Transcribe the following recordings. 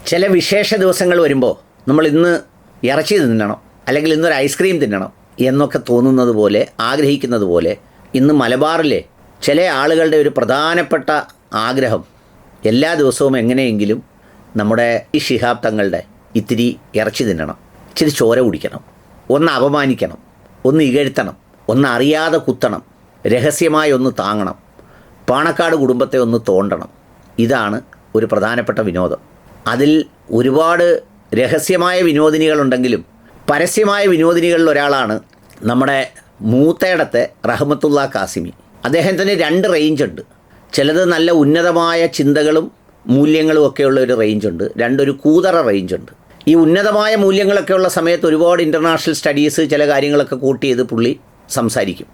ചില വിശേഷ ദിവസങ്ങൾ വരുമ്പോൾ നമ്മൾ ഇന്ന് ഇറച്ചി തിന്നണം, അല്ലെങ്കിൽ ഇന്നൊരു ഐസ്ക്രീം തിന്നണം എന്നൊക്കെ തോന്നുന്നത് പോലെ, ആഗ്രഹിക്കുന്നത് പോലെ, ഇന്ന് മലബാറിലെ ചില ആളുകളുടെ ഒരു പ്രധാനപ്പെട്ട ആഗ്രഹം എല്ലാ ദിവസവും എങ്ങനെയെങ്കിലും നമ്മുടെ ഈ ശിഹാബ് തങ്ങളുടെ ഇത്തിരി ഇറച്ചി തിന്നണം, ഇച്ചിരി ചോര കുടിക്കണം, ഒന്ന് അപമാനിക്കണം, ഒന്ന് ഇകഴ്ത്തണം, ഒന്ന് അറിയാതെ കുത്തണം, രഹസ്യമായി ഒന്ന് താങ്ങണം, പാണക്കാട് കുടുംബത്തെ ഒന്ന് തോണ്ടണം. ഇതാണ് ഒരു പ്രധാനപ്പെട്ട വിനോദം. അതിൽ ഒരുപാട് രഹസ്യമായ വിനോദിനികളുണ്ടെങ്കിലും പരസ്യമായ വിനോദിനികളിൽ ഒരാളാണ് നമ്മുടെ മൂത്തയിടത്തെ റഹ്മത്തുള്ള കാസിമി. അദ്ദേഹത്തിന് 2 റേഞ്ചുണ്ട്. ചിലത് നല്ല ഉന്നതമായ ചിന്തകളും മൂല്യങ്ങളും ഒക്കെയുള്ള ഒരു റേഞ്ചുണ്ട്, ഒരു കൂതറ റേഞ്ചുണ്ട്. ഈ ഉന്നതമായ മൂല്യങ്ങളൊക്കെ ഉള്ള സമയത്ത് ഒരുപാട് ഇൻ്റർനാഷണൽ സ്റ്റഡീസ് ചില കാര്യങ്ങളൊക്കെ കൂട്ടി ചെയ്ത് പുള്ളി സംസാരിക്കും.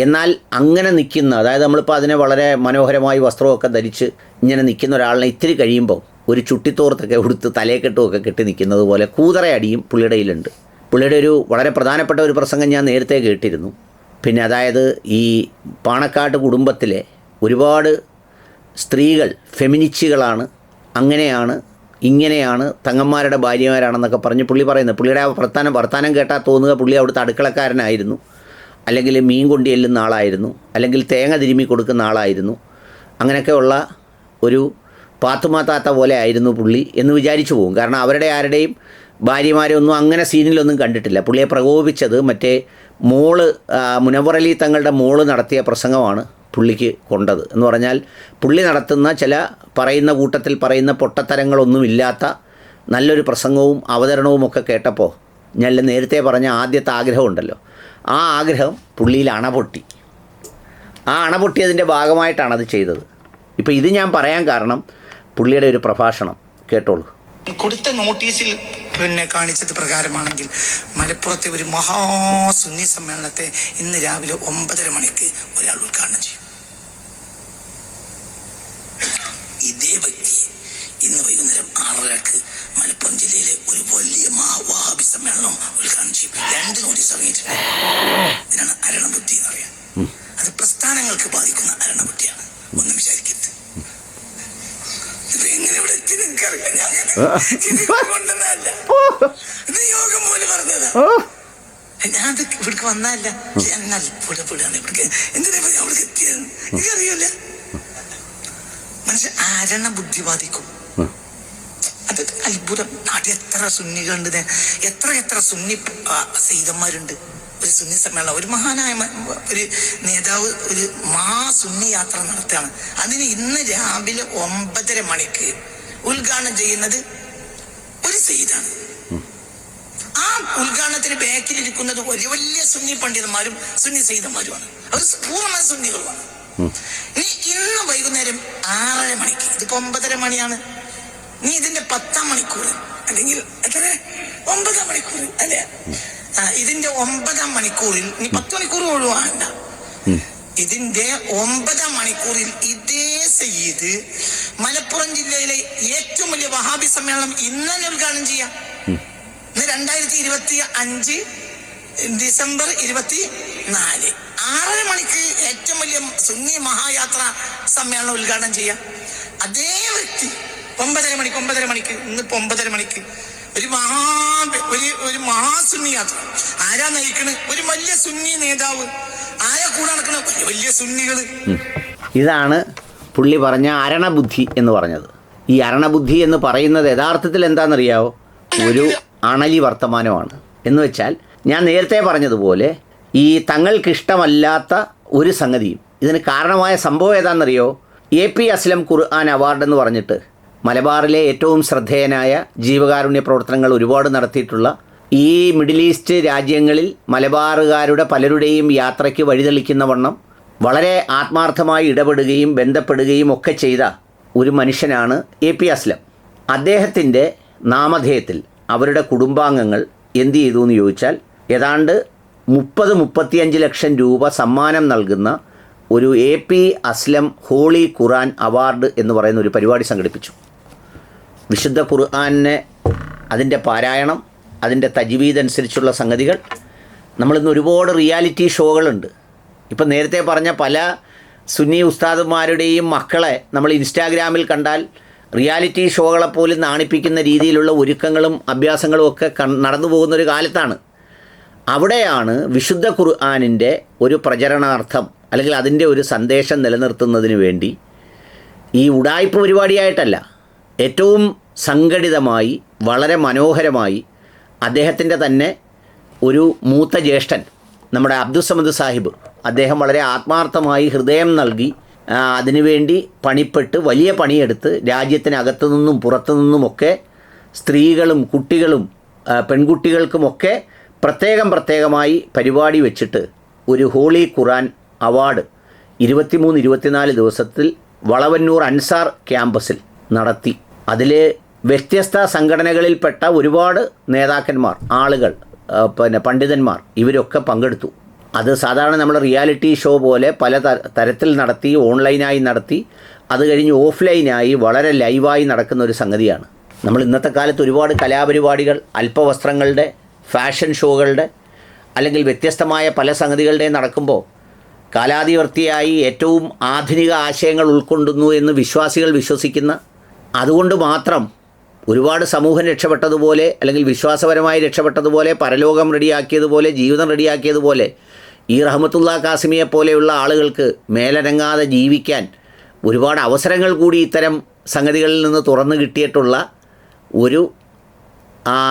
എന്നാൽ അങ്ങനെ നിൽക്കുന്ന, അതായത് നമ്മളിപ്പോൾ അതിനെ വളരെ മനോഹരമായി വസ്ത്രമൊക്കെ ധരിച്ച് ഇങ്ങനെ നിൽക്കുന്ന ഒരാളിനെ ഇത്തിരി കഴിയുമ്പോൾ ഒരു ചുട്ടിത്തോർത്തൊക്കെ ഉടുത്ത് തലയെക്കെട്ടുമൊക്കെ കെട്ടി നിൽക്കുന്നത് പോലെ കൂതറയടിയും പുള്ളിയുടെ കയ്യിലുണ്ട്. പുള്ളിയുടെ ഒരു വളരെ പ്രധാനപ്പെട്ട ഒരു പ്രസംഗം ഞാൻ നേരത്തെ കേട്ടിരുന്നു. പിന്നെ അതായത് ഈ പാണക്കാട് കുടുംബത്തിലെ ഒരുപാട് സ്ത്രീകൾ ഫെമിനിസ്റ്റുകളാണ്, അങ്ങനെയാണ് ഇങ്ങനെയാണ്, തങ്ങന്മാരുടെ ഭാര്യമാരാണെന്നൊക്കെ പറഞ്ഞ് പുള്ളി പറയുന്നത്. പുള്ളിയുടെ ആ വർത്താനം കേട്ടാൽ തോന്നുക പുള്ളി അവിടുത്തെ അടുക്കളക്കാരനായിരുന്നു, അല്ലെങ്കിൽ മീൻ കൊണ്ടി ചെല്ലുന്ന ആളായിരുന്നു, അല്ലെങ്കിൽ തേങ്ങ തിരുമ്മി കൊടുക്കുന്ന ആളായിരുന്നു. അങ്ങനെയൊക്കെയുള്ള ഒരു പാത്തുമാത്താത്ത പോലെ ആയിരുന്നു പുള്ളി എന്ന് വിചാരിച്ചു പോകും. കാരണം അവരുടെ ആരുടെയും ഭാര്യമാരൊന്നും അങ്ങനെ സീനിലൊന്നും കണ്ടിട്ടില്ല. പുള്ളിയെ പ്രകോപിച്ചത് മറ്റേ മുനവ്വർ അലി തങ്ങളുടെ മോള് നടത്തിയ പ്രസംഗമാണ് പുള്ളിക്ക് കൊണ്ടത്. എന്ന് പറഞ്ഞാൽ പുള്ളി നടത്തുന്ന ചില പറയുന്ന കൂട്ടത്തിൽ പറയുന്ന പൊട്ടത്തരങ്ങളൊന്നുമില്ലാത്ത നല്ലൊരു പ്രസംഗവും അവതരണവും ഒക്കെ കേട്ടപ്പോൾ ഞാൻ നേരത്തെ പറഞ്ഞ ആദ്യത്തെ ആഗ്രഹമുണ്ടല്ലോ, ആ ആഗ്രഹം പുള്ളിയിൽ അണപൊട്ടി. ആ അണപൊട്ടിയതിൻ്റെ ഭാഗമായിട്ടാണ് അത് ചെയ്തത്. ഇപ്പോൾ ഇത് ഞാൻ പറയാൻ കാരണം പുള്ളിയുടെ ഒരു പ്രഭാഷണം കേട്ടോളൂ. കൊടുത്ത നോട്ടീസിൽ കാണിച്ചത് പ്രകാരമാണെങ്കിൽ മലപ്പുറത്തെ ഒരു മഹാസുന്നി സമ്മേളനത്തെ ഇന്ന് രാവിലെ 9:30 മണിക്ക് ഒരാൾ ഉദ്ഘാടനം ചെയ്യും. ഇതേ വ്യക്തി ഇന്ന് വൈകുന്നേരം 6:30 മലപ്പുറം ജില്ലയിലെ ഒരു വലിയ വഹാബി സമ്മേളനം ഉദ്ഘാടനം ചെയ്യും. 2 നോട്ടീസ് ഇറങ്ങിയിട്ടുണ്ട്. ഇതിനാണ് അരണബുദ്ധി എന്ന് പറയാം. അത് പ്രസ്ഥാനങ്ങൾക്ക് ബാധിക്കുന്ന അരണബുദ്ധിയാണ്. ഒന്നും വിചാരിക്കരുത്. യോഗം പോലെ പറഞ്ഞതാ. ഞാൻ ഇവിടേക്ക് വന്നല്ല, ഞാൻ അത്ഭുതപ്പെടുകയാണ്. ഇവിടേക്ക് എന്തിനാ അവിടേക്ക് എത്തിയത് എനിക്കറിയില്ല. മനുഷ്യൻ ആരണ ബുദ്ധി ബാധിക്കും. അത് അത്ഭുതം. നാട്ടിൽ എത്ര സുന്നികളുണ്ട്, എത്ര സുന്നി സയ്യിദന്മാരുണ്ട്. ഒരു സുന്നി സമ്മേളനം, ഒരു മഹാനായ ഒരു നേതാവ് ഒരു സുന്നി യാത്ര നടത്തുകയാണ്. അതിന് ഇന്ന് രാവിലെ 9:30 മണിക്ക് ഉദ്ഘാടനം ചെയ്യുന്നത് ഒരു സയ്യിദാണ്. ആ ഉദ്ഘാടനത്തിന് ബാക്കിലിരിക്കുന്നത് വലിയ വലിയ സുന്നി പണ്ഡിതന്മാരും സുന്നി സയ്യിദന്മാരുമാണ്. അവർ പൂർണ്ണമായ സുന്നികളുമാണ്. ഇന്ന് വൈകുന്നേരം 6:30 മണിക്ക്, ഇതിപ്പോ 9:30 മണിയാണ്, നീ ഇതിന്റെ 10ാം മണിക്കൂർ അല്ലെങ്കിൽ എത്ര 9ാം മണിക്കൂർ അല്ലെ, ഇതിന്റെ 9ാം മണിക്കൂറിൽ നീ 10 മണിക്കൂർ ഒഴിവാണ്ട, ഇതിന്റെ 9ാം മണിക്കൂറിൽ ഇതേ സയ്യിദ് മലപ്പുറം ജില്ലയിലെ ഏറ്റവും വലിയ വഹാബി സമ്മേളനം ഇന്ന് തന്നെ ഉദ്ഘാടനം ചെയ്യാം. ഇന്ന് 2025 ഡിസംബർ 24 6:30 മണിക്ക് ഏറ്റവും വലിയ സുന്നി മഹായാത്ര സമ്മേളനം ഉദ്ഘാടനം ചെയ്യാം. അതേ വ്യക്തി 9:30 മണിക്ക് ഇന്നിപ്പോ 9:30 മണിക്ക് ഒരു മഹാസുന്നി യാത്ര ആരാ നയിക്കണ്? ഒരു വലിയ സുന്നി നേതാവ്. ആരാ കൂടെ നടക്കണ? വലിയ സുന്നികള്. ഇതാണ് പുള്ളി പറഞ്ഞ അരണബുദ്ധി എന്ന് പറഞ്ഞത്. ഈ അരണബുദ്ധി എന്ന് പറയുന്നത് യഥാർത്ഥത്തിൽ എന്താണെന്നറിയാവോ? ഒരു അണലി വർത്തമാനമാണ്. എന്ന് വെച്ചാൽ ഞാൻ നേരത്തെ പറഞ്ഞതുപോലെ ഈ തങ്ങൾക്കിഷ്ടമല്ലാത്ത ഒരു സംഗതിയും ഇതിന് കാരണമായ സംഭവം ഏതാണെന്നറിയോ? AP അസ്ലം ഖുർആൻ അവാർഡ് എന്ന് പറഞ്ഞിട്ട് മലബാറിലെ ഏറ്റവും ശ്രദ്ധേയനായ ജീവകാരുണ്യ പ്രവർത്തനങ്ങൾ ഒരുപാട് നടത്തിയിട്ടുള്ള, ഈ മിഡിൽ ഈസ്റ്റ് രാജ്യങ്ങളിൽ മലബാറുകാരുടെ പലരുടെയും യാത്രയ്ക്ക് വഴിതെളിക്കുന്ന വണ്ണം വളരെ ആത്മാർത്ഥമായി ഇടപെടുകയും ബന്ധപ്പെടുകയും ഒക്കെ ചെയ്ത ഒരു മനുഷ്യനാണ് AP അസ്ലം. അദ്ദേഹത്തിൻ്റെ നാമധേയത്തിൽ അവരുടെ കുടുംബാംഗങ്ങൾ എന്ത് ചെയ്തു എന്ന് ചോദിച്ചാൽ ഏതാണ്ട് 30-35 ലക്ഷം രൂപ സമ്മാനം നൽകുന്ന ഒരു AP Aslam holy Quran award എന്ന് പറയുന്ന ഒരു പരിപാടി സംഘടിപ്പിച്ചു. വിശുദ്ധ ഖുർആനെ, അതിൻ്റെ പാരായണം, അതിൻ്റെ തജ്വീദ് അനുസരിച്ചുള്ള സംഗതികൾ. നമ്മളിന്ന് ഒരുപാട് റിയാലിറ്റി ഷോകളുണ്ട്. ഇപ്പം നേരത്തെ പറഞ്ഞ പല സുന്നി ഉസ്താദുമാരുടെയും മക്കളെ നമ്മൾ ഇൻസ്റ്റാഗ്രാമിൽ കണ്ടാൽ റിയാലിറ്റി ഷോകളെപ്പോലും നാണിപ്പിക്കുന്ന രീതിയിലുള്ള ഒരുക്കങ്ങളും അഭ്യാസങ്ങളും ഒക്കെ നടന്നു പോകുന്നൊരു കാലത്താണ്. അവിടെയാണ് വിശുദ്ധ ഖുർആനിൻ്റെ ഒരു പ്രചരണാർത്ഥം അല്ലെങ്കിൽ അതിൻ്റെ ഒരു സന്ദേശം നിലനിർത്തുന്നതിന് വേണ്ടി ഈ ഉഡായിപ്പ് പരിപാടിയായിട്ടല്ല, ഏറ്റവും സംഘടിതമായി വളരെ മനോഹരമായി അദ്ദേഹത്തിൻ്റെ തന്നെ ഒരു മൂത്ത ജ്യേഷ്ഠൻ നമ്മുടെ അബ്ദുസമദ് സാഹിബ്, അദ്ദേഹം വളരെ ആത്മാർത്ഥമായി ഹൃദയം നൽകി അതിനുവേണ്ടി പണിപ്പെട്ട് വലിയ പണിയെടുത്ത് രാജ്യത്തിനകത്തു നിന്നും പുറത്തു നിന്നുമൊക്കെ സ്ത്രീകളും കുട്ടികളും പെൺകുട്ടികൾക്കുമൊക്കെ പ്രത്യേകമായി പരിപാടി വെച്ചിട്ട് ഒരു ഹോളി ഖുറാൻ അവാർഡ് 23-24 ദിവസത്തിൽ വളവന്നൂർ അൻസാർ ക്യാമ്പസിൽ നടത്തി. അതിൽ വ്യത്യസ്ത സംഘടനകളിൽപ്പെട്ട ഒരുപാട് നേതാക്കന്മാർ, ആളുകൾ, പണ്ഡിതന്മാർ ഇവരൊക്കെ പങ്കെടുത്തു. അത് സാധാരണ നമ്മൾ റിയാലിറ്റി ഷോ പോലെ പല തരത്തിൽ നടത്തി, ഓൺലൈനായി നടത്തി, അത് കഴിഞ്ഞ് ഓഫ്ലൈനായി വളരെ ലൈവായി നടക്കുന്ന ഒരു സംഗതിയാണ്. നമ്മൾ ഇന്നത്തെ കാലത്ത് ഒരുപാട് കലാപരിപാടികൾ, അല്പവസ്ത്രങ്ങളുടെ, ഫാഷൻ ഷോകളുടെ അല്ലെങ്കിൽ വ്യത്യസ്തമായ പല സംഗതികളുടെയും നടക്കുമ്പോൾ കാലാതിവർത്തിയായി ഏറ്റവും ആധുനിക ആശയങ്ങൾ ഉൾക്കൊണ്ടുന്നു എന്ന് വിശ്വാസികൾ വിശ്വസിക്കുന്ന, അതുകൊണ്ട് മാത്രം ഒരുപാട് സമൂഹം രക്ഷപ്പെട്ടതുപോലെ അല്ലെങ്കിൽ വിശ്വാസപരമായി രക്ഷപ്പെട്ടതുപോലെ, പരലോകം റെഡിയാക്കിയതുപോലെ, ജീവിതം റെഡിയാക്കിയതുപോലെ ഈ റഹ്മത്തുള്ള കാസിമിയെ പോലെയുള്ള ആളുകൾക്ക് മേലനങ്ങാതെ ജീവിക്കാൻ ഒരുപാട് അവസരങ്ങൾ കൂടി ഇത്തരം സംഗതികളിൽ നിന്ന് തുറന്നു കിട്ടിയിട്ടുള്ള ഒരു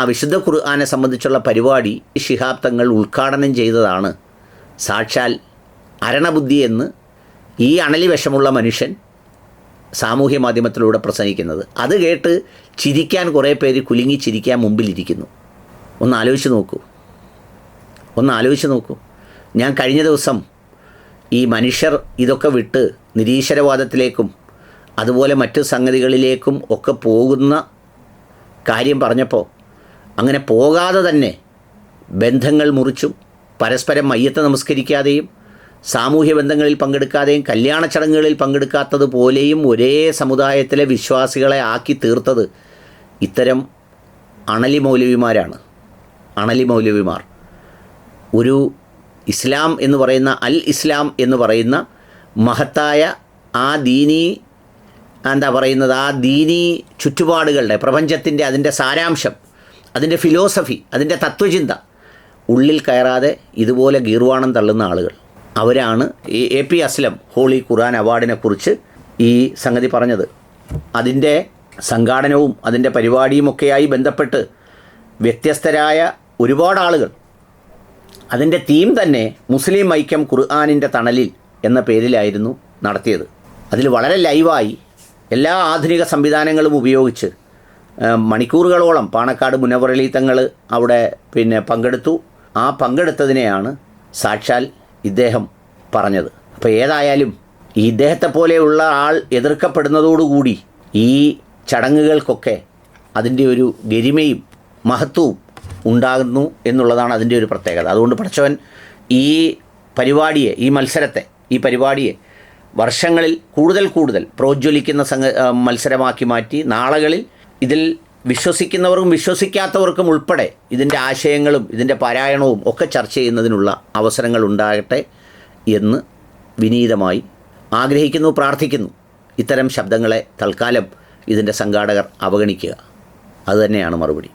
വിശുദ്ധ ഖുർആനെ സംബന്ധിച്ചുള്ള പരിപാടി ശിഹാബ് തങ്ങൾ ഉദ്ഘാടനം ചെയ്തതാണ്. സാക്ഷാൽ അരണബുദ്ധി എന്ന് ഈ അണലി വിഷമുള്ള മനുഷ്യൻ സാമൂഹ്യ മാധ്യമത്തിലൂടെ പ്രസംഗിക്കുന്നത്. അത് കേട്ട് ചിരിക്കാൻ കുറേ പേര് കുലുങ്ങി ചിരിക്കാൻ മുമ്പിലിരിക്കുന്നു. ഒന്ന് ആലോചിച്ച് നോക്കൂ. ഞാൻ കഴിഞ്ഞ ദിവസം ഈ മനുഷ്യർ ഇതൊക്കെ വിട്ട് നിരീശ്വരവാദത്തിലേക്കും അതുപോലെ മറ്റു സംഗതികളിലേക്കും ഒക്കെ പോകുന്ന കാര്യം പറഞ്ഞപ്പോൾ അങ്ങനെ പോകാതെ തന്നെ ബന്ധങ്ങൾ മുറിച്ചും പരസ്പരം മയ്യത്ത് നമസ്കരിക്കാതെയും സാമൂഹ്യ ബന്ധങ്ങളിൽ പങ്കെടുക്കാതെയും കല്യാണ ചടങ്ങുകളിൽ പങ്കെടുക്കാത്തതുപോലെയും ഒരേ സമുദായത്തിലെ വിശ്വാസികളെ ആക്കി തീർത്തത് ഇത്തരം അണലി മൗലവിമാർ. ഒരു ഇസ്ലാം എന്ന് പറയുന്ന ഇസ്ലാം എന്ന് പറയുന്ന മഹത്തായ ആ ദീനീ ചുറ്റുപാടുകളുടെ പ്രപഞ്ചത്തിൻ്റെ അതിൻ്റെ സാരാംശം, അതിൻ്റെ ഫിലോസഫി, അതിൻ്റെ തത്വചിന്ത ഉള്ളിൽ കയറാതെ ഇതുപോലെ ഗീർവാണം തള്ളുന്ന ആളുകൾ. അവരാണ് AP അസ്ലം ഹോളി ഖുർആൻ അവാർഡിനെക്കുറിച്ച് ഈ സംഗതി പറഞ്ഞത്. അതിൻ്റെ സംഘാടനവും അതിൻ്റെ പരിപാടിയുമൊക്കെയായി ബന്ധപ്പെട്ട് വ്യത്യസ്തരായ ഒരുപാട് ആളുകൾ, അതിൻ്റെ തീം തന്നെ മുസ്ലിം ഐക്യം ഖുർആനിൻ്റെ തണലിൽ എന്ന പേരിലായിരുന്നു നടത്തിയത്. അതിൽ വളരെ ലൈവായി എല്ലാ ആധുനിക സംവിധാനങ്ങളും ഉപയോഗിച്ച് മണിക്കൂറുകളോളം പാണക്കാട് മുനവ്വർ അലി തങ്ങൾ അവിടെ പങ്കെടുത്തു. ആ പങ്കെടുത്തതിനെയാണ് സാക്ഷാൽ ഇദ്ദേഹം പറഞ്ഞത്. അപ്പോൾ ഏതായാലും ഈ ഇദ്ദേഹത്തെ പോലെയുള്ള ആൾ എതിർക്കപ്പെടുന്നതോടുകൂടി ഈ ചടങ്ങുകൾക്കൊക്കെ അതിൻ്റെ ഒരു ഗരിമയും മഹത്വവും ഉണ്ടാകുന്നു എന്നുള്ളതാണ് അതിൻ്റെ ഒരു പ്രത്യേകത. അതുകൊണ്ട് പഠിച്ചവൻ ഈ പരിപാടിയെ, ഈ പരിപാടിയെ വർഷങ്ങളിൽ കൂടുതൽ പ്രോജ്വലിക്കുന്ന മത്സരമാക്കി മാറ്റി നാളുകളിൽ ഇതിൽ വിശ്വസിക്കുന്നവർക്കും വിശ്വസിക്കാത്തവർക്കും ഉൾപ്പെടെ ഇതിൻ്റെ ആശയങ്ങളും ഇതിൻ്റെ പാരായണവും ഒക്കെ ചർച്ച ചെയ്യുന്നതിനുള്ള അവസരങ്ങൾ ഉണ്ടാകട്ടെ എന്ന് വിനീതമായി ആഗ്രഹിക്കുന്നു, പ്രാർത്ഥിക്കുന്നു. ഇത്തരം ശബ്ദങ്ങളെ തൽക്കാലം ഇതിൻ്റെ സംഘാടകർ അവഗണിക്കുക, അതുതന്നെയാണ് മറുപടി.